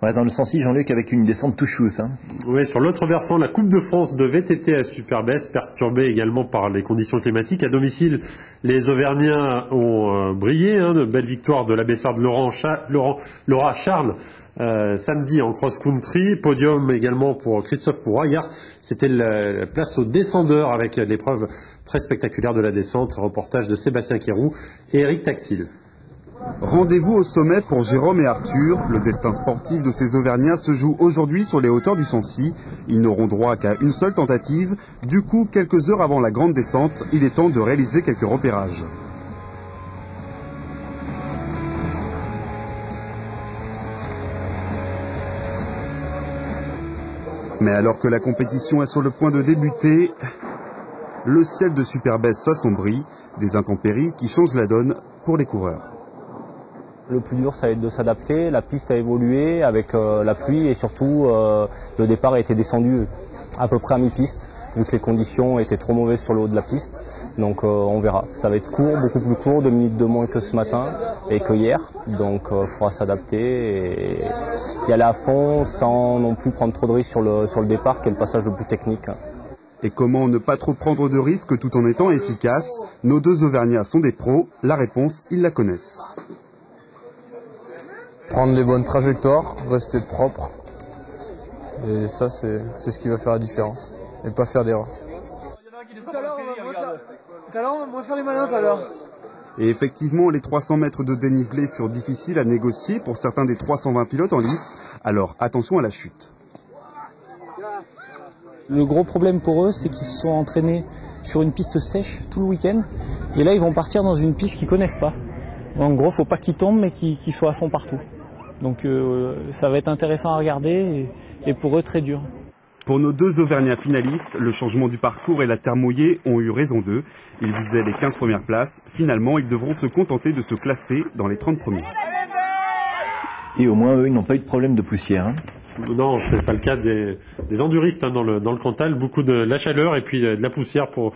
On reste dans le Sancy, Jean-Luc, avec une descente tout chousse. Oui, sur l'autre versant, la Coupe de France de VTT à Superbès, perturbée également par les conditions climatiques. À domicile, les Auvergnats ont brillé. De belles victoires de l'abbessard de Laura Charles samedi en cross-country. Podium également pour Christophe Pourroyard. C'était la place aux descendeurs avec l'épreuve très spectaculaire de la descente. Reportage de Sébastien Quérou et Eric Taxil. Rendez-vous au sommet pour Jérôme et Arthur. Le destin sportif de ces Auvergnats se joue aujourd'hui sur les hauteurs du Sancy. Ils n'auront droit qu'à une seule tentative. Du coup, quelques heures avant la grande descente, il est temps de réaliser quelques repérages. Mais alors que la compétition est sur le point de débuter, le ciel de Superbès s'assombrit. Des intempéries qui changent la donne pour les coureurs. Le plus dur, ça va être de s'adapter. La piste a évolué avec la pluie et surtout le départ a été descendu à peu près à mi-piste vu que les conditions étaient trop mauvaises sur le haut de la piste. Donc on verra. Ça va être court, beaucoup plus court, 2 minutes de moins que ce matin et que hier. Donc il faudra s'adapter et y aller à fond sans non plus prendre trop de risques sur le départ qui est le passage le plus technique. Et comment ne pas trop prendre de risques tout en étant efficace? Nos deux Auvergnats sont des pros. La réponse, ils la connaissent. Prendre les bonnes trajectoires, rester propre. Et ça, c'est ce qui va faire la différence. Et pas faire d'erreur. Tout à l'heure, on va faire les malins tout à l'heure. Et effectivement, les 300 mètres de dénivelé furent difficiles à négocier pour certains des 320 pilotes en lice. Alors attention à la chute. Le gros problème pour eux, c'est qu'ils se sont entraînés sur une piste sèche tout le week-end. Et là, ils vont partir dans une piste qu'ils ne connaissent pas. En gros, il ne faut pas qu'ils tombent, mais qu'ils soient à fond partout. Donc ça va être intéressant à regarder et pour eux très dur. Pour nos deux Auvergnats finalistes, le changement du parcours et la terre mouillée ont eu raison d'eux. Ils visaient les 15 premières places. Finalement, ils devront se contenter de se classer dans les 30 premiers. Et au moins, eux, ils n'ont pas eu de problème de poussière. Non, ce n'est pas le cas des enduristes dans le Cantal. Beaucoup de la chaleur et puis de la poussière pour